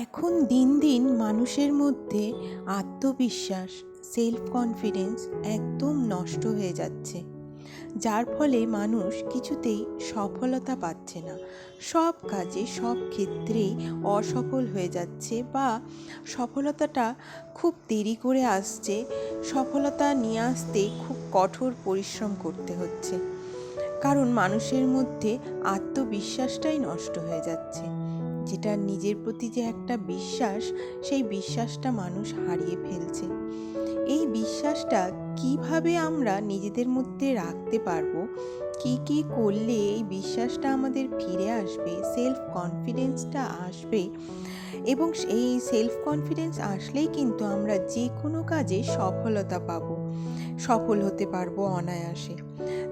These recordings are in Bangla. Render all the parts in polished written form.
এখন দিন দিন মানুষের মধ্যে আত্মবিশ্বাস, সেলফ কনফিডেন্স একদম নষ্ট হয়ে যাচ্ছে, যার ফলে মানুষ কিছুতেই সফলতা পাচ্ছে না। সব কাজে সব ক্ষেত্রেই অসফল হয়ে যাচ্ছে বা সফলতাটা খুব দেরি করে আসছে। সফলতা নিয়ে আসতে খুব কঠোর পরিশ্রম করতে হচ্ছে, কারণ মানুষের মধ্যে আত্মবিশ্বাসটাই নষ্ট হয়ে যাচ্ছে। যেটা নিজের প্রতি যে একটা বিশ্বাস, সেই বিশ্বাসটা মানুষ হারিয়ে ফেলছে। এই বিশ্বাসটা কিভাবে আমরা নিজেদের মধ্যে রাখতে পারবো, কি কি করলে এই বিশ্বাসটা আমাদের ফিরে আসবে, সেলফ কনফিডেন্সটা আসবে, এবং এই সেলফ কনফিডেন্স আসলেই কিন্তু আমরা যে কোনো কাজে সফলতা পাবো, সফল হতে পারবো অনায়াসে।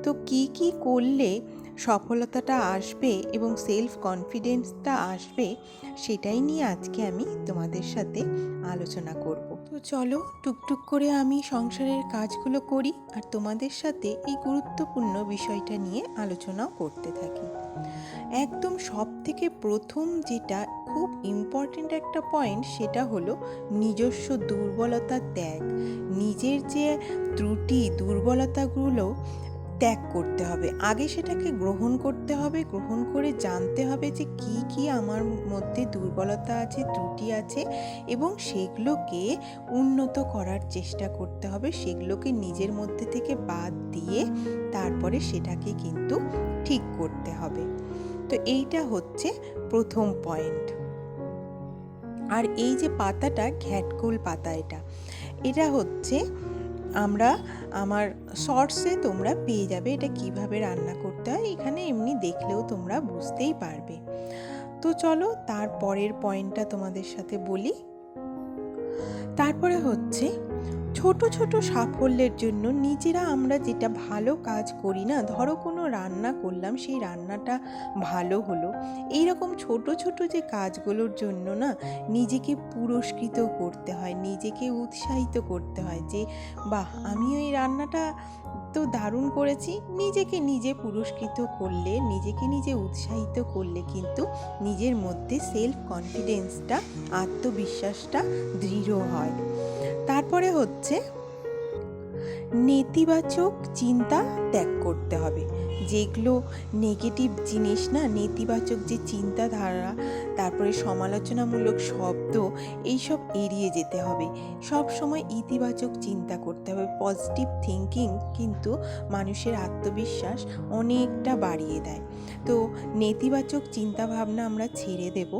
তো কি কি করলে সফলতাটা আসবে এবং সেলফ কনফিডেন্সটা আসবে, সেটাই নিয়ে আজকে আমি তোমাদের সাথে আলোচনা করব। তো চলো টুকটুক করে আমি সংসারের কাজগুলো করি আর তোমাদের সাথে এই গুরুত্বপূর্ণ বিষয়টা নিয়ে আলোচনাও করতে থাকি। একদম সব থেকে প্রথম যেটা খুব ইম্পর্ট্যান্ট একটা পয়েন্ট, সেটা হলো নিজস্ব দুর্বলতা ত্যাগ। নিজের যে ত্রুটি দুর্বলতাগুলো ত্যাগ করতে হবে, আগে সেটাকে গ্রহণ করতে হবে। গ্রহণ করে জানতে হবে যে কি কি আমার মধ্যে দুর্বলতা আছে, ত্রুটি আছে, এবং সেগুলোকে উন্নত করার চেষ্টা করতে হবে। সেগুলোকে নিজের মধ্যে থেকে বাদ দিয়ে তারপরে সেটাকে কিন্তু ঠিক করতে হবে। তো এইটা হচ্ছে প্রথম পয়েন্ট। আর এই যে পাতাটা ঘ্যাটকুল পাতা, এটা হচ্ছে আমার শর্টসে তোমরা পেয়ে যাবে এটা কিভাবে রান্না করতে হয়। এখানে এমনি দেখলেও তোমরা বুঝতেই পারবে। তো চলো তারপরের পয়েন্টটা তোমাদের সাথে বলি। তারপরে হচ্ছে ছোট ছোট সাফল্যের জন্য নিজেরা আমরা যেটা ভালো কাজ করি না, ধরো কোনো রান্না করলাম, সেই রান্নাটা ভালো হলো, এইরকম ছোট ছোট যে কাজগুলোর জন্য না নিজেকে পুরস্কৃত করতে হয়, নিজেকে উৎসাহিত করতে হয় যে বাহ, আমি ওই রান্নাটা তো দারুণ করেছি। নিজেকে নিজে পুরস্কৃত করলে, নিজেকে নিজে উৎসাহিত করলে কিন্তু নিজের মধ্যে সেলফ কনফিডেন্সটা, আত্মবিশ্বাসটা দৃঢ় হয়। তারপরে হচ্ছে নেতিবাচক চিন্তা ত্যাগ করতে হবে। যেগুলো নেগেটিভ জিনিস না, নেতিবাচক যে চিন্তাধারা, তারপরে সমালোচনামূলক শব্দ, এইসব এড়িয়ে যেতে হবে। সব সময় ইতিবাচক চিন্তা করতে হবে। পজিটিভ থিঙ্কিং কিন্তু মানুষের আত্মবিশ্বাস অনেকটা বাড়িয়ে দেয়। তো নেতিবাচক চিন্তাভাবনা আমরা ছেড়ে দেব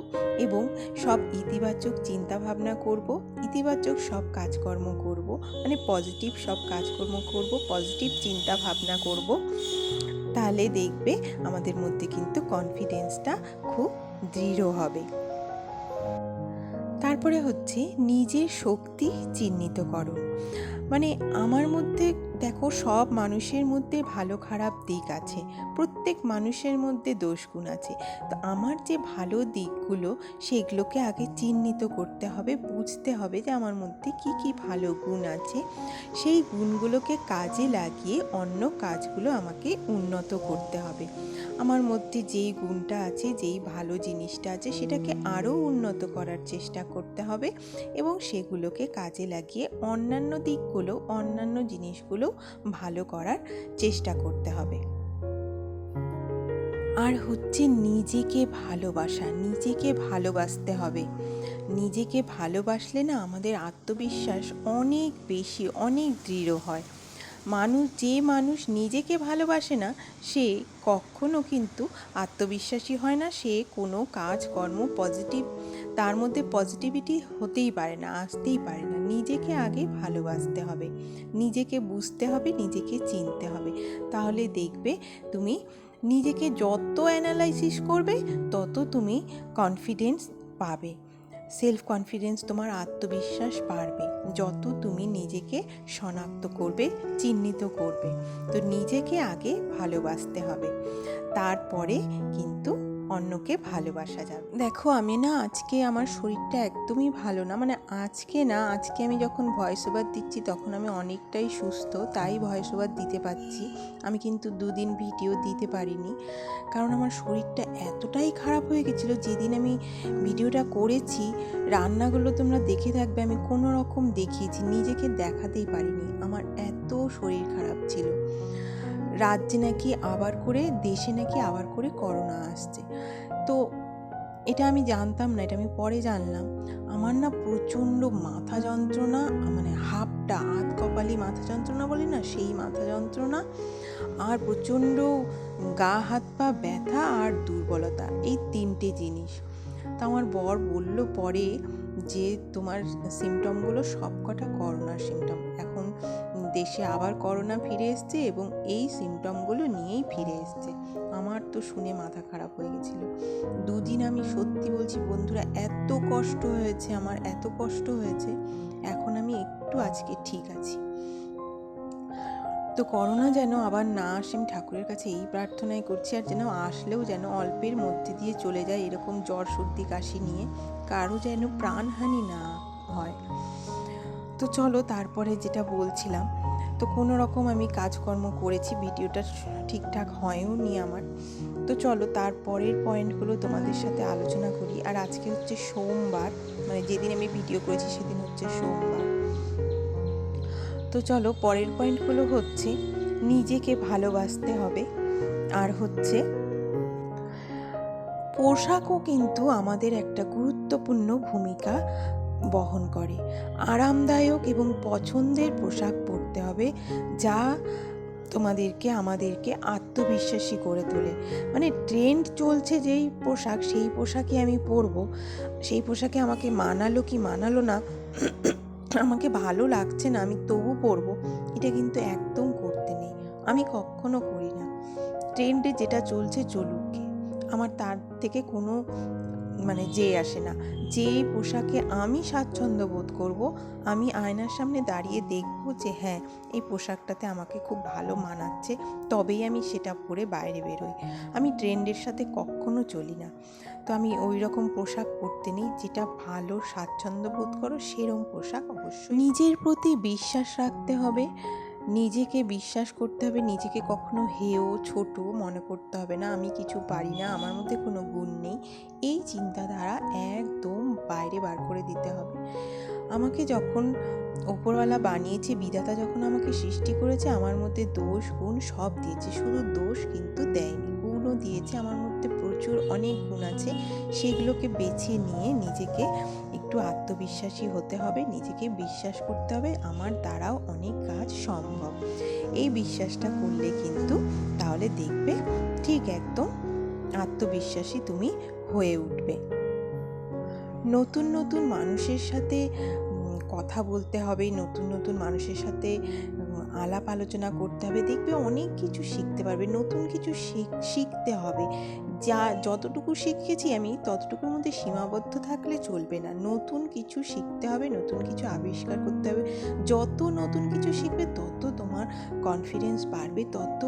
এবং সব ইতিবাচক চিন্তাভাবনা করব, ইতিবাচক সব কাজকর্ম করব, মানে পজিটিভ সব কাজকর্ম করব, পজিটিভ চিন্তা ভাবনা করব। তাহলে দেখবে আমাদের মধ্যে কিন্তু কনফিডেন্সটা খুব দৃঢ় হবে। তারপরে হচ্ছে নিজের শক্তি চিহ্নিতকরণ। মানে আমার মধ্যে দেখো, সব মানুষের মধ্যে ভালো খারাপ দিক আছে, প্রত্যেক মানুষের মধ্যে দোষগুণ আছে। তো আমার যে ভালো দিকগুলো, সেগুলোকে আগে চিহ্নিত করতে হবে, বুঝতে হবে যে আমার মধ্যে কি কি ভালো গুণ আছে। সেই গুণগুলোকে কাজে লাগিয়ে অন্য কাজগুলো আমাকে উন্নত করতে হবে। আমার মধ্যে যেই গুণটা আছে, যেই ভালো জিনিসটা আছে, সেটাকে আরও উন্নত করার চেষ্টা করতে হবে এবং সেগুলোকে কাজে লাগিয়ে অন্যান্য দিকগুলো, অন্যান্য জিনিসগুলো ভালো করার চেষ্টা করতে হবে। আর হচ্ছে নিজেকে ভালোবাসা, নিজেকে ভালোবাসতে হবে। নিজেকে ভালোবাসলে না আমাদের আত্মবিশ্বাস অনেক বেশি, অনেক দৃঢ় হয়। যে মানুষ নিজেকে ভালোবাসে না, সে কখনো কিন্তু আত্মবিশ্বাসী হয় না। সে কোনো কাজকর্ম পজিটিভ, তার মধ্যে পজিটিভিটি হতেই পারে না, আসতেই পারে না। নিজেকে আগে ভালোবাসতে হবে, নিজেকে বুঝতে হবে, নিজেকে চিনতে হবে। তাহলে দেখবে তুমি নিজেকে যত অ্যানালাইসিস করবে, তত তুমি কনফিডেন্স পাবে। সেলফ কনফিডেন্স, তোমার আত্মবিশ্বাস বাড়বে যত তুমি নিজেকে শনাক্ত করবে, চিহ্নিত করবে। তো নিজেকে আগে ভালোবাসতে হবে, তারপরে কিন্তু অন্যকে ভালোবাসা যাবে। দেখো আমি না আজকে আমার শরীরটা একদমই ভালো না, মানে আজকে আমি যখন ভয়েস ওভার দিচ্ছি তখন আমি অনেকটাই সুস্থ, তাই ভয়েস ওভার দিতে পারছি। আমি কিন্তু 2 দিন ভিডিও দিতে পারিনি, কারণ আমার শরীরটা এতটাই খারাপ হয়ে গেছিলো। যেদিন আমি ভিডিওটা করেছি রান্নাগুলো তোমরা দেখে থাকবে, আমি কোনো রকম দেখিয়েছি, নিজেকে দেখাতেই পারিনি, আমার এত শরীর খারাপ ছিল। রাজ্যে নাকি আবার করে, দেশে নাকি আবার করে করোনা আসছে। তো এটা আমি জানতাম না, এটা আমি পরে জানলাম। আমার না প্রচণ্ড মাথা যন্ত্রণা, মানে আধ কপালি মাথা যন্ত্রণা বলি না, সেই মাথা যন্ত্রণা, আর প্রচণ্ড গা হাত পা ব্যথা আর দুর্বলতা, এই 3টে জিনিস। তা আমার বর বলল পরে যে তোমার সিমটমগুলো সবকটা করোনার সিমটম, এখন দেশে আবার করোনা ফিরে এসছে এবং এই সিমটমগুলো নিয়েই ফিরে এসছে। আমার তো শুনে মাথা খারাপ হয়ে গেছিলো। 2 দিন আমি সত্যি বলছি বন্ধুরা, এত কষ্ট হয়েছে আমার, এত কষ্ট হয়েছে। এখন আমি একটু আজকে ঠিক আছি। তো করোনা যেন আবার না আসে, আমি ঠাকুরের কাছে এই প্রার্থনাই করছি, আর যেন আসলেও যেন অল্পের মধ্যে দিয়ে চলে যায়, এরকম জ্বর সর্দি কাশি নিয়ে কারো যেন প্রাণহানি না হয়। তো চলো তারপরে যেটা বলছিলাম, তো কোনো রকম আমি কাজকর্ম করেছি, ভিডিওটা ঠিকঠাক হয়ও নি আমার। তো চলো তারপরের পয়েন্টগুলো তোমাদের সাথে আলোচনা করি। আর আজকে হচ্ছে সোমবার, মানে যেদিন আমি ভিডিও করেছি সেদিন হচ্ছে সোমবার। তো চলো পরের পয়েন্টগুলো হচ্ছে নিজেকে ভালোবাসতে হবে, আর হচ্ছে পোশাকও কিন্তু আমাদের একটা গুরুত্বপূর্ণ ভূমিকা বহন করে। আরামদায়ক এবং পছন্দের পোশাক পরতে হবে, যা আমাদেরকে আত্মবিশ্বাসী করে তোলে। মানে ট্রেন্ড চলছে যেই পোশাক, সেই পোশাকই আমি পরবো, সেই পোশাকে আমাকে মানালো কি মানালো না, আমাকে ভালো লাগছে না আমি তবু পরবো, এটা কিন্তু একদম করতে নেই, আমি কখনো করি না। ট্রেন্ডে যেটা চলছে চলুক, আমার তার থেকে কোনো যে আসে না। যে পোশাকে আমি স্বাচ্ছন্দ্য বোধ করব, আমি আয়নার সামনে দাঁড়িয়ে দেখব যে হ্যাঁ এই পোশাকটাতে আমাকে খুব ভালো মানাচ্ছে, তবেই আমি সেটা পরে বাইরে বেরোই। আমি ট্রেন্ডের সাথে কখনো চলি না। তো আমি ওই রকম পোশাক পরতে নেই, যেটা ভালো স্বাচ্ছন্দ্য বোধ করো সেরকম পোশাক অবশ্যই। নিজের প্রতি বিশ্বাস রাখতে হবে, নিজেকে বিশ্বাস করতে হবে, নিজেকে কখনো হেয় ছোট মনে করতে হবে না, আমি কিছু পারি না, আমার মধ্যে কোনো গুণ নেই, এই চিন্তাধারা একদম বাইরে বার করে দিতে হবে। আমাকে যখন ওপরওয়ালা বানিয়েছে, বিধাতা যখন আমাকে সৃষ্টি করেছে, আমার মধ্যে দোষ গুণ সব দিয়েছে, শুধু দোষ কিন্তু দেয়নি, গুণও দিয়েছে। আমার মধ্যে প্রচুর অনেক গুণ আছে, সেগুলোকে বেছে নিয়ে নিজেকে একটু আত্মবিশ্বাসী হতে হবে, নিজেকে বিশ্বাস করতে হবে আমার দ্বারাও অনেক কাজ সম্ভব। এই বিশ্বাসটা করলে কিন্তু তাহলে দেখবে ঠিক একদম আত্মবিশ্বাসী তুমি হয়ে উঠবে। নতুন নতুন মানুষের সাথে কথা বলতে হবে, নতুন নতুন মানুষের সাথে আলাপ আলোচনা করতে হবে, দেখবে অনেক কিছু শিখতে পারবে। নতুন কিছু শিখতে হবে, যতটুকু শিখেছি আমি ততটুকুর মধ্যে সীমাবদ্ধ থাকলে চলবে না, নতুন কিছু শিখতে হবে, নতুন কিছু আবিষ্কার করতে হবে। যত নতুন কিছু শিখবে তত তোমার কনফিডেন্স বাড়বে, তত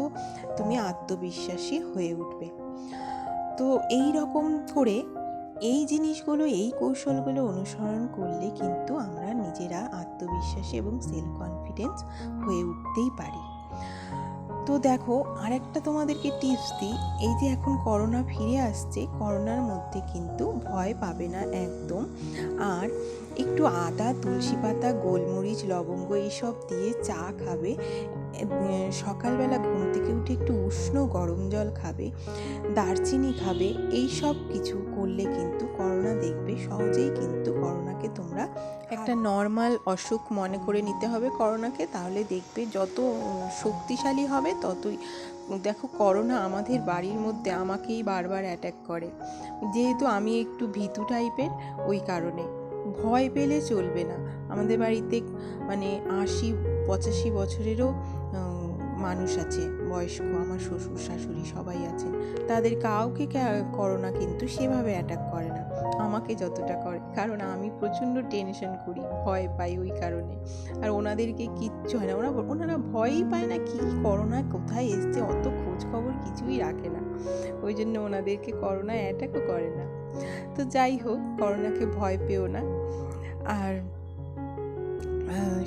তুমি আত্মবিশ্বাসী হয়ে উঠবে। তো এই রকম করে এই জিনিসগুলো, এই কৌশলগুলো অনুসরণ করলে কিন্তু আমরা নিজেরা আত্মবিশ্বাসী এবং সেলফ কনফিডেন্স হয়ে উঠতেই পারি। তো দেখো আরেকটা তোমাদেরকে টিপস দিই, এই যে এখন করোনা ফিরে আসছে, করোনার মধ্যে কিন্তু ভয় পাবে না একদম। আর একটু আদা, তুলসী পাতা, গোলমরিচ, লবঙ্গ এইসব দিয়ে চা খাবে, সকালবেলা ঘুম থেকে উঠে একটু উষ্ণ গরম জল খাবে, দারচিনি খাবে, এই সব কিছু করলে কিন্তু করোনা দেখবে সহজেই কিন্তু করোনাকে তোমরা একটা নর্মাল অসুখ মনে করে নিতে হবে করোনাকে, তাহলে দেখবে যত শক্তিশালী হবে ততই। দেখো করোনা আমাদের বাড়ির মধ্যে আমাকেই বারবার অ্যাটাক করে, যেহেতু আমি একটু ভীতু টাইপের, ওই কারণে ভয় পেলে চলবে না। আমাদের বাড়িতে 80-85 বছরেরও মানুষ আছে বয়স্ক, আমার শ্বশুর শাশুড়ি সবাই আছেন, তাদের কাউকে করোনা কিন্তু সেভাবে অ্যাটাক করে না, আমাকে যতটা করে, কারণ আমি প্রচণ্ড টেনশন করি, ভয় পাই ওই কারণে। আর ওনাদেরকে কিচ্ছু হয় না, ওনারা ভয়ই পায় না, কি করোনা কোথায় এসছে অত খোঁজ খবর কিছুই রাখে না। ওই জন্য ওনাদেরকে করোনা অ্যাটাকও করে না। তো যাই হোক, করোনাকে ভয় পেও না, আর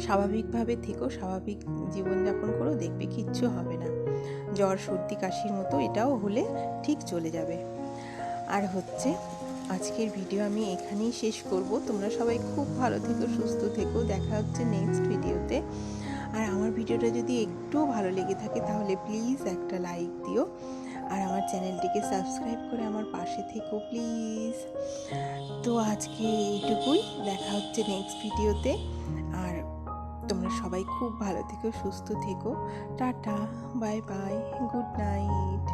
স্বাভাবিকভাবে থেকো, স্বাভাবিক জীবনযাপন করো, দেখবে কিচ্ছু হবে না। জ্বর সর্দি কাশির মতো এটাও হলে ঠিক চলে যাবে। আর হচ্ছে আজকের ভিডিও আমি এখানেই শেষ করব। তোমরা সবাই খুব ভালো থেকো, সুস্থ থেকো। দেখা হচ্ছে নেক্সট ভিডিওতে। আর আমার ভিডিওটা যদি একটু ভালো লেগে থাকে তাহলে প্লিজ একটা লাইক দিও, আর আমার চ্যানেলটিকে সাবস্ক্রাইব করে আমার পাশে থেকো প্লিজ। তো আজকে এইটুকুই, দেখা হচ্ছে নেক্সট ভিডিওতে। আর তোমরা সবাই খুব ভালো থেকো, সুস্থ থেকো। Tata, bye bye, good night.